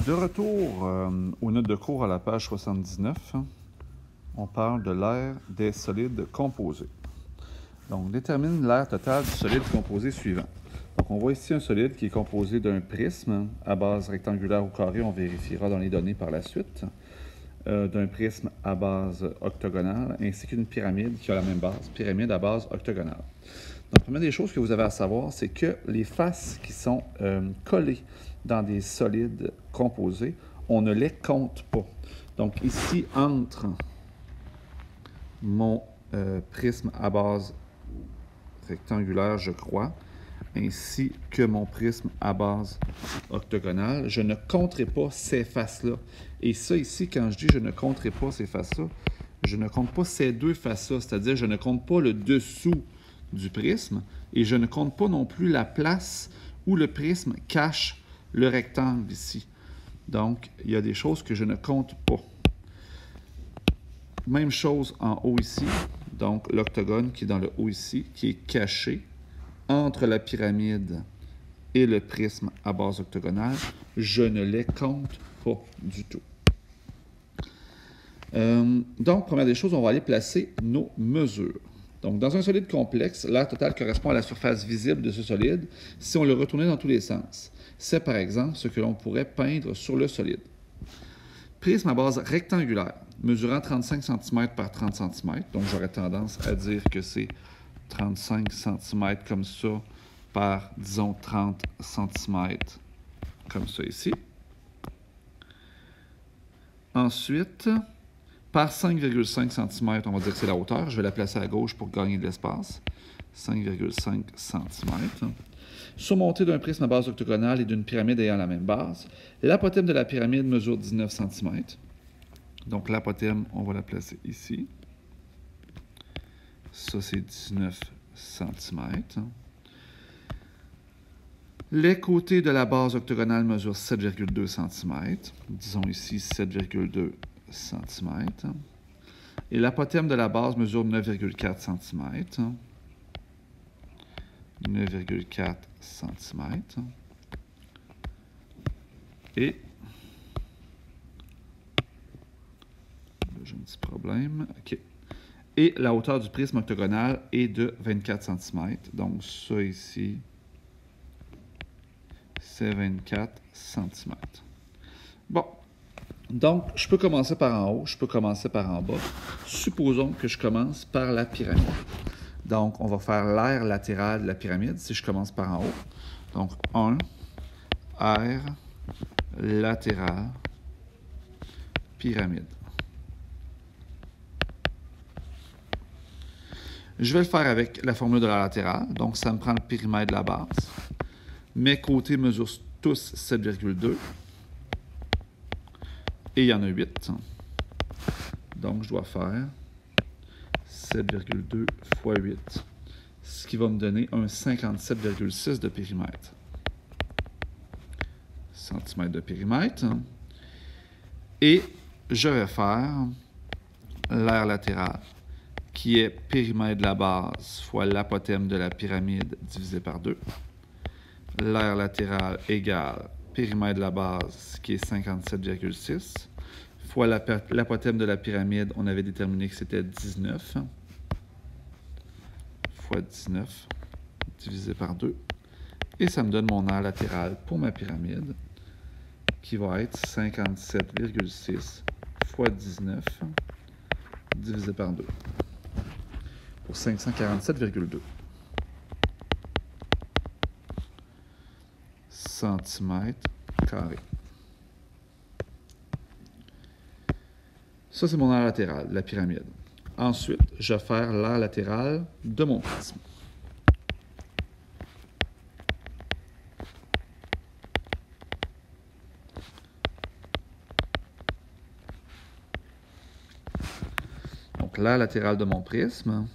De retour aux notes de cours à la page 79, on parle de l'aire des solides composés. Donc, détermine l'aire totale du solide composé suivant. Donc, on voit ici un solide qui est composé d'un prisme à base rectangulaire ou carré, on vérifiera dans les données par la suite, d'un prisme à base octogonale, ainsi qu'une pyramide qui a la même base, pyramide à base octogonale. Donc, la première des choses que vous avez à savoir, c'est que les faces qui sont collées dans des solides composés, on ne les compte pas. Donc, ici, entre mon prisme à base rectangulaire, je crois, ainsi que mon prisme à base octogonale, je ne compterai pas ces faces-là. Et ça, ici, quand je dis je ne compterai pas ces faces-là, je ne compte pas ces deux faces-là, c'est-à-dire je ne compte pas le dessous du prisme et je ne compte pas non plus la place où le prisme cache le rectangle ici. Donc, il y a des choses que je ne compte pas. Même chose en haut ici, donc l'octogone qui est dans le haut ici, qui est caché entre la pyramide et le prisme à base octogonale, je ne les compte pas du tout. Donc, première des choses, on va aller placer nos mesures. Donc, dans un solide complexe, l'aire totale correspond à la surface visible de ce solide si on le retournait dans tous les sens. C'est par exemple ce que l'on pourrait peindre sur le solide. Prisme à base rectangulaire, mesurant 35 cm par 30 cm. Donc, j'aurais tendance à dire que c'est 35 cm comme ça par, disons, 30 cm comme ça ici. Ensuite, par 5,5 cm, on va dire que c'est la hauteur. Je vais la placer à gauche pour gagner de l'espace. 5,5 cm. Surmonté d'un prisme à base octogonale et d'une pyramide ayant la même base. L'apothème de la pyramide mesure 19 cm. Donc, l'apothème, on va la placer ici. Ça, c'est 19 cm. Les côtés de la base octogonale mesurent 7,2 cm. Disons ici 7,2 cm. Et l'apothème de la base mesure 9,4 cm. 9,4 cm. Et là, j'ai un petit problème. OK. Et la hauteur du prisme octogonal est de 24 cm. Donc, ça ici, c'est 24 cm. Bon. Donc, je peux commencer par en haut, je peux commencer par en bas. Supposons que je commence par la pyramide. Donc, on va faire l'aire latérale de la pyramide si je commence par en haut. Donc, 1, aire latérale, pyramide. Je vais le faire avec la formule de la latérale. Donc, ça me prend le périmètre de la base. Mes côtés mesurent tous 7,2. Et il y en a 8. Donc, je dois faire 7,2 fois 8. Ce qui va me donner un 57,6 de périmètre. Centimètres de périmètre. Et je vais faire l'aire latérale, qui est périmètre de la base fois l'apothème de la pyramide divisé par 2. L'aire latérale égale périmètre de la base, qui est 57,6, fois l'apothème de la pyramide, on avait déterminé que c'était 19, fois 19, divisé par 2. Et ça me donne mon aire latérale pour ma pyramide, qui va être 57,6 fois 19, divisé par 2, pour 547,2 centimètres carrés. Ça, c'est mon aire latérale, la pyramide. Ensuite, je vais faire l'aire latérale de mon prisme. Donc, l'aire latérale de mon prisme.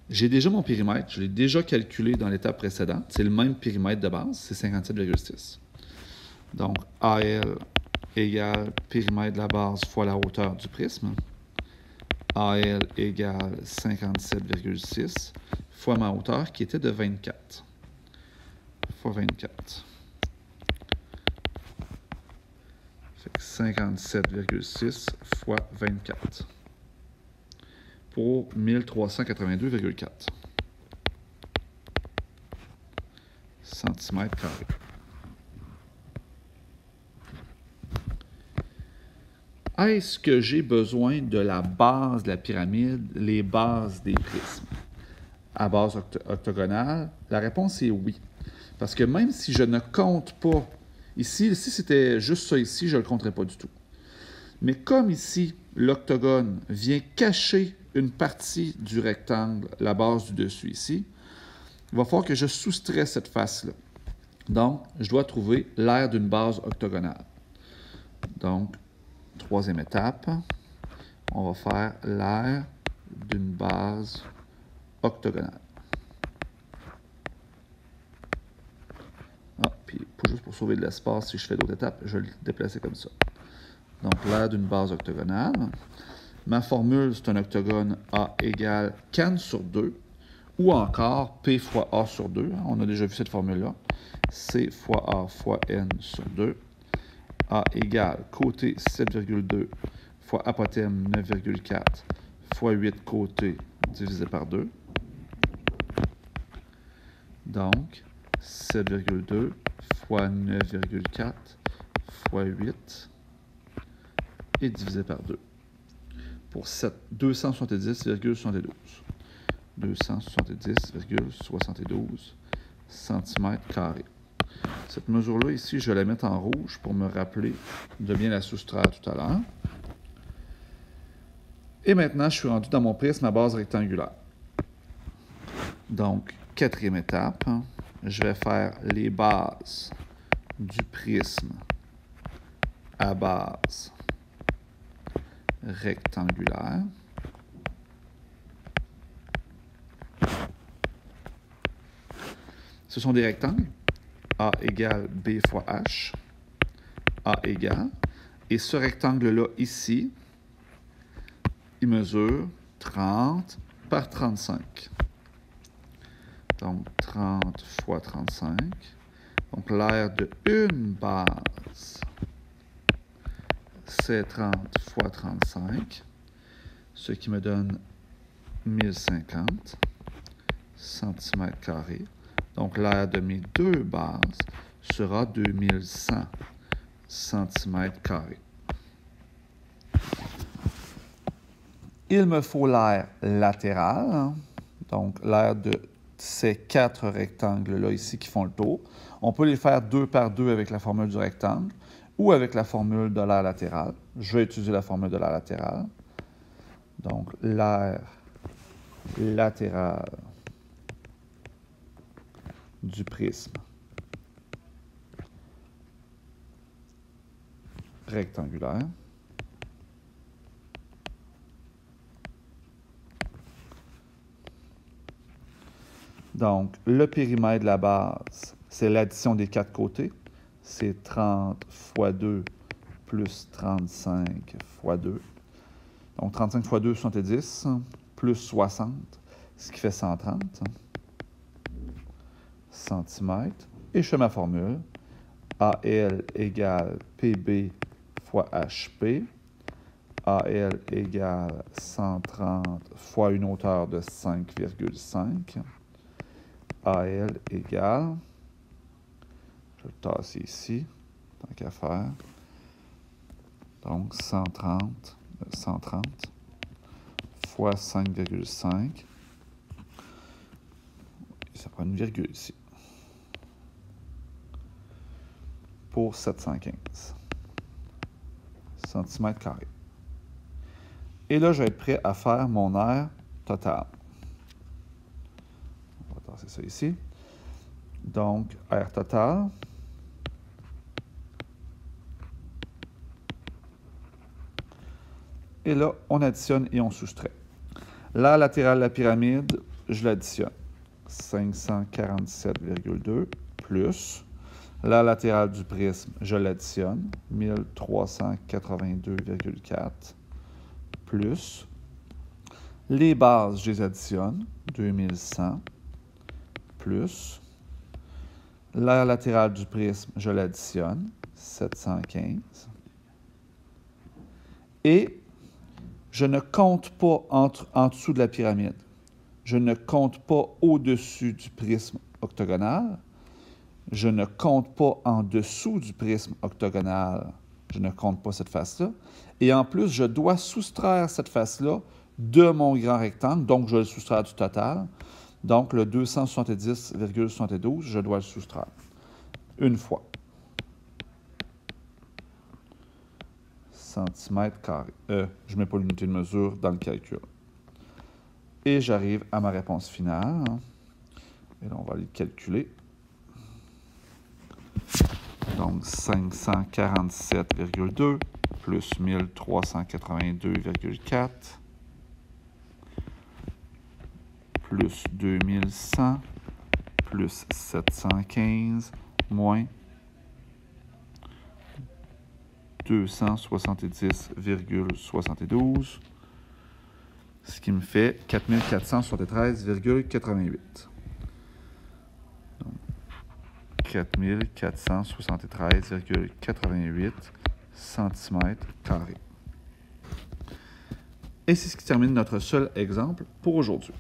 J'ai déjà mon périmètre, je l'ai déjà calculé dans l'étape précédente. C'est le même périmètre de base, c'est 57,6. Donc, AL égale périmètre de la base fois la hauteur du prisme. AL égale 57,6 fois ma hauteur qui était de 24. Fois 24. 57,6 fois 24 pour 1382,4 centimètres carrés. Est-ce que j'ai besoin de la base de la pyramide, les bases des prismes à base octogonale? La réponse est oui. Parce que même si je ne compte pas, ici si c'était juste ça ici, je ne le compterais pas du tout. Mais comme ici, l'octogone vient cacher une partie du rectangle, la base du dessus ici, il va falloir que je soustrais cette face-là. Donc, je dois trouver l'aire d'une base octogonale. Donc, troisième étape, on va faire l'aire d'une base octogonale. Ah, puis juste pour sauver de l'espace, si je fais d'autres étapes, je vais le déplacer comme ça. Donc, l'aire d'une base octogonale. Ma formule, c'est un octogone A égale can sur 2, ou encore P fois A sur 2. On a déjà vu cette formule-là. C fois A fois N sur 2. A égale côté 7,2 fois apothème 9,4 fois 8 côté divisé par 2. Donc, 7,2 fois 9,4 fois 8 et divisé par 2 pour 270,72. 270,72 cm². Cette mesure-là, ici, je vais la mettre en rouge pour me rappeler de bien la soustraire tout à l'heure. Et maintenant, je suis rendu dans mon prisme à base rectangulaire. Donc, quatrième étape, je vais faire les bases du prisme à base rectangulaire. Ce sont des rectangles. A égale B fois H. A égale. Et ce rectangle-là, ici, il mesure 30 par 35. Donc, 30 fois 35. Donc, l'aire de une base, c'est 30 fois 35, ce qui me donne 1050 cm². Donc, l'aire de mes deux bases sera 2100 cm². Il me faut l'aire latérale, donc l'aire de ces quatre rectangles-là ici qui font le tour. On peut les faire 2 par 2 avec la formule du rectangle ou avec la formule de l'aire latérale. Je vais utiliser la formule de l'aire latérale. Donc, l'aire latérale du prisme rectangulaire donc, le périmètre de la base, c'est l'addition des quatre côtés. C'est 30 fois 2 plus 35 fois 2. Donc, 35 fois 2, 70, plus 60, ce qui fait 130 cm. Et je fais ma formule. AL égale PB fois HP. AL égale 130 fois une hauteur de 5,5. AL égale, je vais le tasser ici, tant qu'à faire. Donc, 130 fois 5,5. Ça prend une virgule ici. Pour 715 cm². Et là, je vais être prêt à faire mon aire totale. On va tasser ça ici. Donc, aire totale. Et là, on additionne et on soustrait. L'aire latérale de la pyramide, je l'additionne. 547,2 plus l'aire latérale du prisme, je l'additionne. 1382,4 plus les bases, je les additionne. 2100 plus l'aire latérale du prisme, je l'additionne. 715 Et je ne compte pas en dessous de la pyramide. Je ne compte pas au-dessus du prisme octogonal. Je ne compte pas en dessous du prisme octogonal. Je ne compte pas cette face-là. Et en plus, je dois soustraire cette face-là de mon grand rectangle. Donc, je vais le soustraire du total. Donc, le 270,72, je dois le soustraire une fois. Centimètres carrés. Je ne mets pas l'unité de mesure dans le calcul. Et j'arrive à ma réponse finale. Et là, on va aller calculer. Donc, 547,2 plus 1382,4 plus 2100 plus 715 moins 270,72, ce qui me fait 4473,88. 4473,88 cm². Et c'est ce qui termine notre seul exemple pour aujourd'hui.